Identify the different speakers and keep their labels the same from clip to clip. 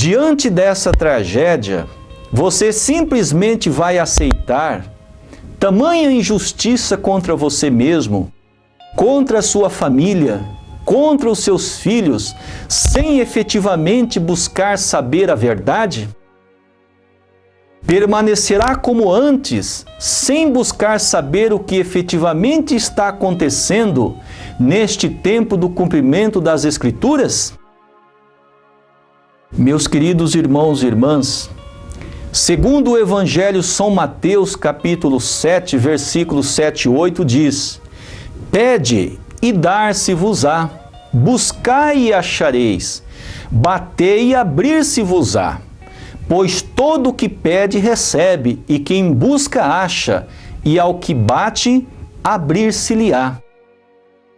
Speaker 1: Diante dessa tragédia, você simplesmente vai aceitar tamanha injustiça contra você mesmo, contra a sua família, contra os seus filhos, sem efetivamente buscar saber a verdade? Permanecerá como antes, sem buscar saber o que efetivamente está acontecendo neste tempo do cumprimento das Escrituras? Meus queridos irmãos e irmãs, segundo o Evangelho São Mateus, capítulo 7, versículos 7 e 8, diz: Pede e dar-se-vos-á, buscai e achareis, batei e abrir-se-vos-á. Pois todo o que pede recebe, e quem busca acha, e ao que bate, abrir-se-lhe-á.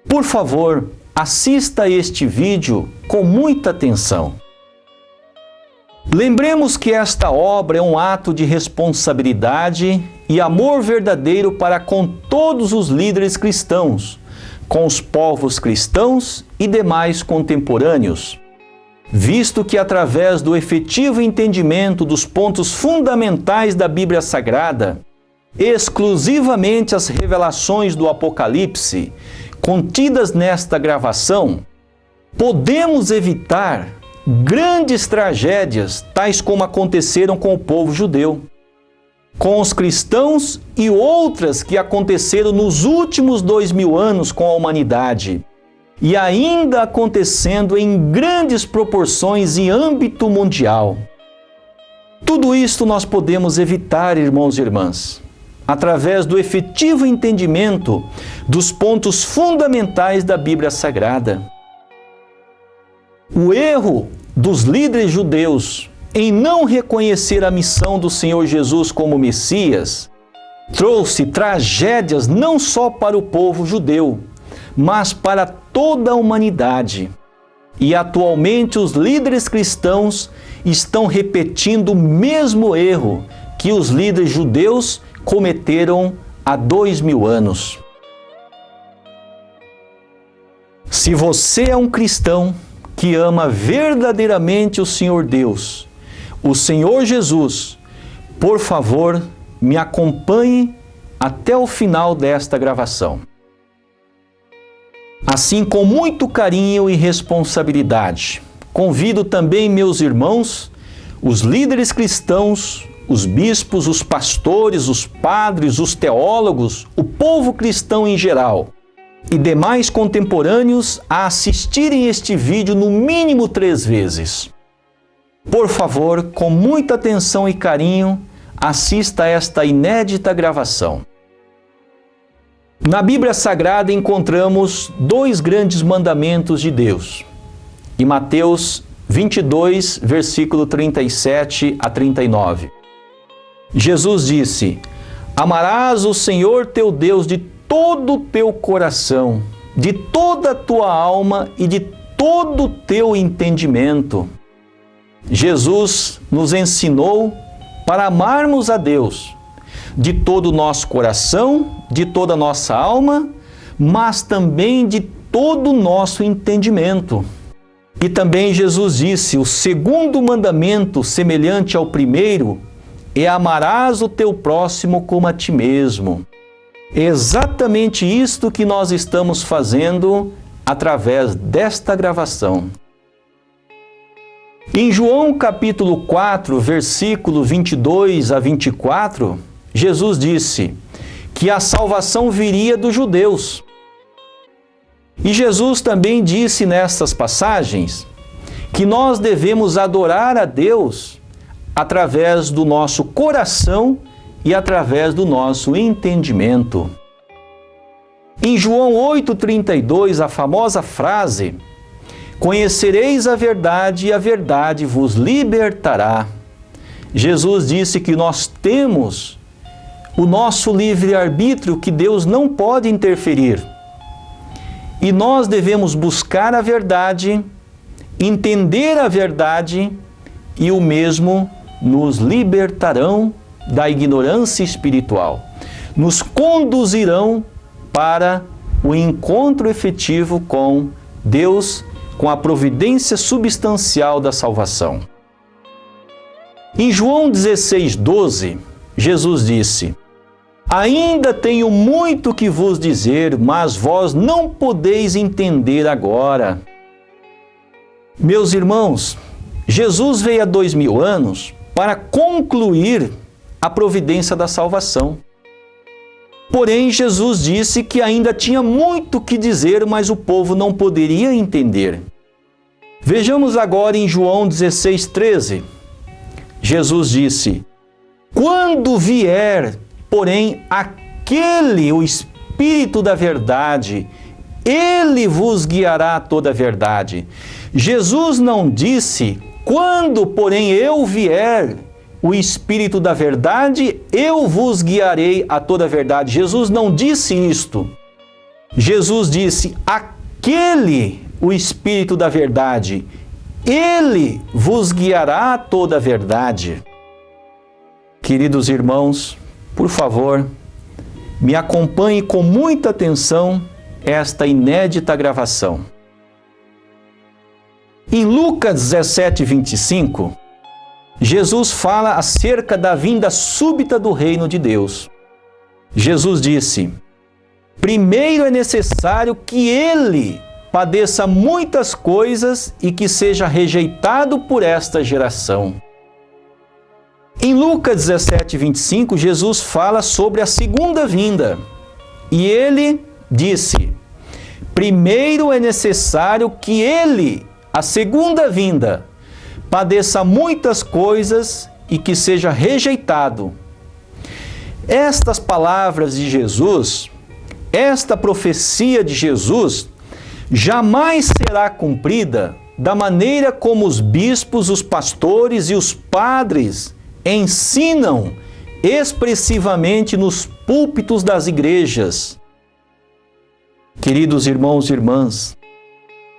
Speaker 1: Por favor, assista a este vídeo com muita atenção. Lembremos que esta obra é um ato de responsabilidade e amor verdadeiro para com todos os líderes cristãos, com os povos cristãos e demais contemporâneos, visto que através do efetivo entendimento dos pontos fundamentais da Bíblia Sagrada, exclusivamente as revelações do Apocalipse, contidas nesta gravação, podemos evitar grandes tragédias, tais como aconteceram com o povo judeu, com os cristãos e outras que aconteceram nos últimos 2000 anos com a humanidade, e ainda acontecendo em grandes proporções em âmbito mundial. Tudo isto nós podemos evitar, irmãos e irmãs, através do efetivo entendimento dos pontos fundamentais da Bíblia Sagrada. O erro dos líderes judeus em não reconhecer a missão do Senhor Jesus como Messias trouxe tragédias não só para o povo judeu, mas para toda a humanidade. E atualmente os líderes cristãos estão repetindo o mesmo erro que os líderes judeus cometeram há 2000 anos. Se você é um cristão que ama verdadeiramente o Senhor Deus, o Senhor Jesus, por favor, me acompanhe até o final desta gravação. Assim, com muito carinho e responsabilidade, convido também meus irmãos, os líderes cristãos, os bispos, os pastores, os padres, os teólogos, o povo cristão em geral e demais contemporâneos a assistirem este vídeo no mínimo 3 vezes. Por favor, com muita atenção e carinho, assista a esta inédita gravação. Na Bíblia Sagrada encontramos 2 grandes mandamentos de Deus. Em Mateus 22, versículo 37 a 39. Jesus disse: Amarás o Senhor teu Deus de todo o teu coração, de toda a tua alma e de todo o teu entendimento. Jesus nos ensinou para amarmos a Deus de todo o nosso coração, de toda a nossa alma, mas também de todo o nosso entendimento. E também Jesus disse: o segundo mandamento, semelhante ao primeiro, é amarás o teu próximo como a ti mesmo. É exatamente isto que nós estamos fazendo através desta gravação. Em João capítulo 4, versículo 22 a 24, Jesus disse que a salvação viria dos judeus. E Jesus também disse nestas passagens que nós devemos adorar a Deus através do nosso coração e através do nosso entendimento. Em João 8,32, a famosa frase: Conhecereis a verdade e a verdade vos libertará. Jesus disse que nós temos o nosso livre-arbítrio, que Deus não pode interferir. E nós devemos buscar a verdade, entender a verdade, e o mesmo nos libertarão da ignorância espiritual. Nos conduzirão para o encontro efetivo com Deus, com a providência substancial da salvação. Em João 16:12, Jesus disse: ainda tenho muito que vos dizer, mas vós não podeis entender agora. Meus irmãos, Jesus veio há 2000 anos para concluir a providência da salvação. Porém, Jesus disse que ainda tinha muito que dizer, mas o povo não poderia entender. Vejamos agora em João 16:13. Jesus disse: quando vier, porém, aquele, o Espírito da verdade, ele vos guiará a toda a verdade. Jesus não disse: quando, porém, eu vier, o Espírito da verdade, eu vos guiarei a toda a verdade. Jesus não disse isto. Jesus disse: aquele, o Espírito da verdade, ele vos guiará a toda a verdade. Queridos irmãos, por favor, me acompanhe com muita atenção esta inédita gravação. Em Lucas 17:25, Jesus fala acerca da vinda súbita do reino de Deus. Jesus disse: primeiro é necessário que ele padeça muitas coisas e que seja rejeitado por esta geração. Em Lucas 17:25, Jesus fala sobre a segunda vinda. E ele disse: primeiro é necessário que ele, a segunda vinda, padeça muitas coisas e que seja rejeitado. Estas palavras de Jesus, esta profecia de Jesus, jamais será cumprida da maneira como os bispos, os pastores e os padres ensinam expressivamente nos púlpitos das igrejas. Queridos irmãos e irmãs,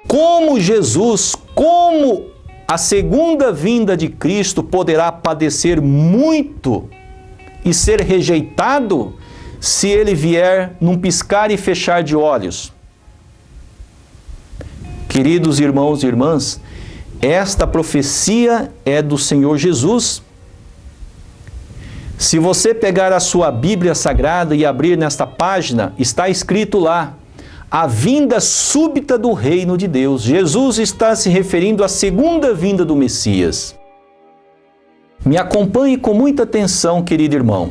Speaker 1: como Jesus, como a segunda vinda de Cristo poderá padecer muito e ser rejeitado se ele vier num piscar e fechar de olhos? Queridos irmãos e irmãs, esta profecia é do Senhor Jesus. Se você pegar a sua Bíblia Sagrada e abrir nesta página, está escrito lá: a vinda súbita do reino de Deus. Jesus está se referindo à segunda vinda do Messias. Me acompanhe com muita atenção, querido irmão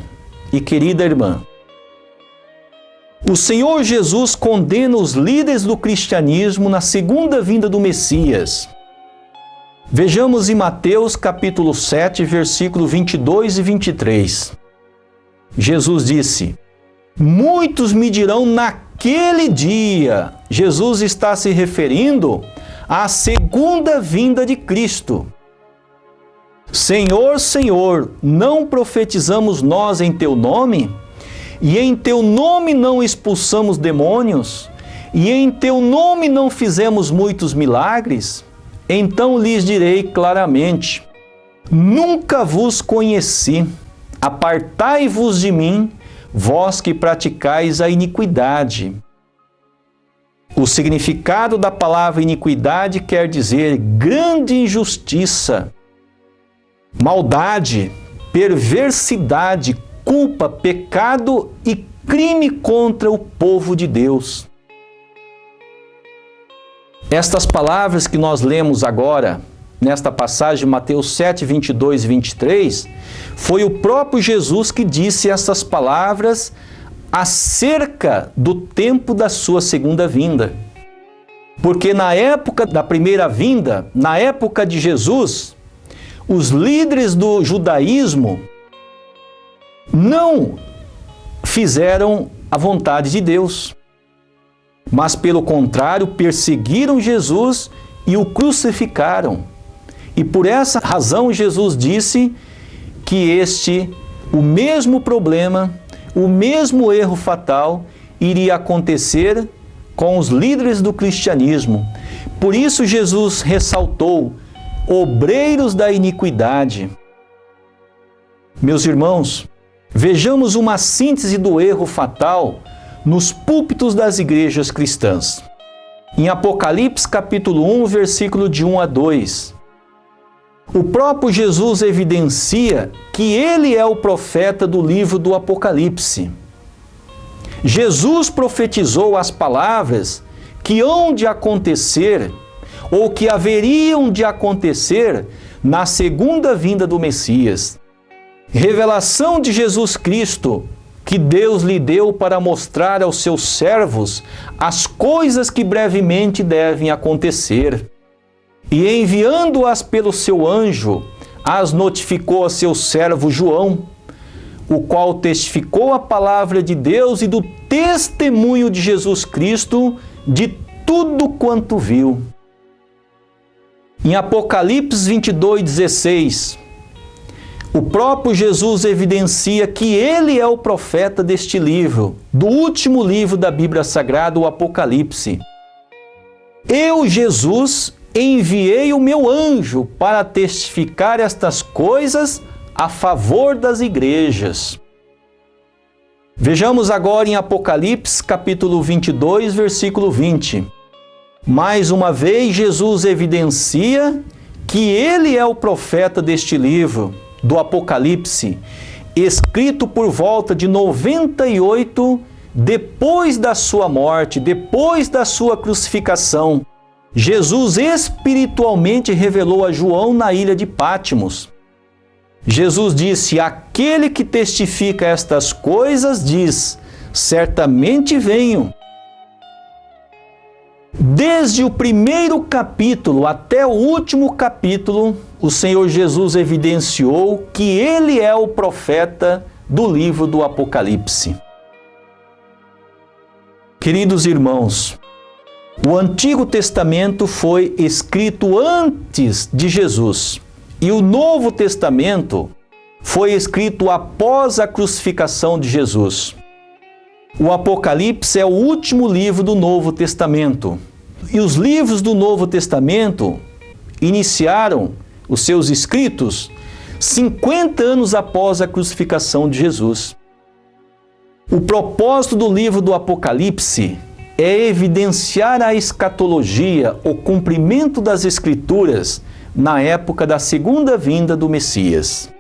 Speaker 1: e querida irmã. O Senhor Jesus condena os líderes do cristianismo na segunda vinda do Messias. Vejamos em Mateus capítulo 7, versículo 22 e 23. Jesus disse: muitos me dirão naquele dia. Jesus está se referindo à segunda vinda de Cristo. Senhor, Senhor, não profetizamos nós em teu nome? E em teu nome não expulsamos demônios? E em teu nome não fizemos muitos milagres? Então lhes direi claramente: nunca vos conheci. Apartai-vos de mim, vós que praticais a iniquidade. O significado da palavra iniquidade quer dizer grande injustiça, maldade, perversidade, culpa, pecado e crime contra o povo de Deus. Estas palavras que nós lemos agora, nesta passagem de Mateus 7, 22 e 23, foi o próprio Jesus que disse essas palavras acerca do tempo da sua segunda vinda. Porque na época da primeira vinda, na época de Jesus, os líderes do judaísmo não fizeram a vontade de Deus, mas pelo contrário perseguiram Jesus e o crucificaram. E por essa razão Jesus disse que o mesmo problema, o mesmo erro fatal iria acontecer com os líderes do cristianismo. Por isso Jesus ressaltou: obreiros da iniquidade. Meus irmãos, vejamos uma síntese do erro fatal nos púlpitos das igrejas cristãs. Em Apocalipse capítulo 1, versículo de 1 a 2. O próprio Jesus evidencia que ele é o profeta do livro do Apocalipse. Jesus profetizou as palavras que hão de acontecer ou que haveriam de acontecer na segunda vinda do Messias. Revelação de Jesus Cristo que Deus lhe deu para mostrar aos seus servos as coisas que brevemente devem acontecer. E enviando-as pelo seu anjo, as notificou a seu servo João, o qual testificou a palavra de Deus e do testemunho de Jesus Cristo de tudo quanto viu. Em Apocalipse 22:16, o próprio Jesus evidencia que ele é o profeta deste livro, do último livro da Bíblia Sagrada, o Apocalipse. Eu, Jesus, enviei o meu anjo para testificar estas coisas a favor das igrejas. Vejamos agora em Apocalipse, capítulo 22, versículo 20. Mais uma vez, Jesus evidencia que ele é o profeta deste livro, do Apocalipse, escrito por volta de 98 depois da sua morte, depois da sua crucificação. Jesus espiritualmente revelou a João na ilha de Patmos. Jesus disse: aquele que testifica estas coisas diz, certamente venho. Desde o primeiro capítulo até o último capítulo, o Senhor Jesus evidenciou que ele é o profeta do livro do Apocalipse. Queridos irmãos, o Antigo Testamento foi escrito antes de Jesus e o Novo Testamento foi escrito após a crucificação de Jesus. O Apocalipse é o último livro do Novo Testamento. E os livros do Novo Testamento iniciaram os seus escritos 50 anos após a crucificação de Jesus. O propósito do livro do Apocalipse é evidenciar a escatologia, o cumprimento das Escrituras na época da segunda vinda do Messias.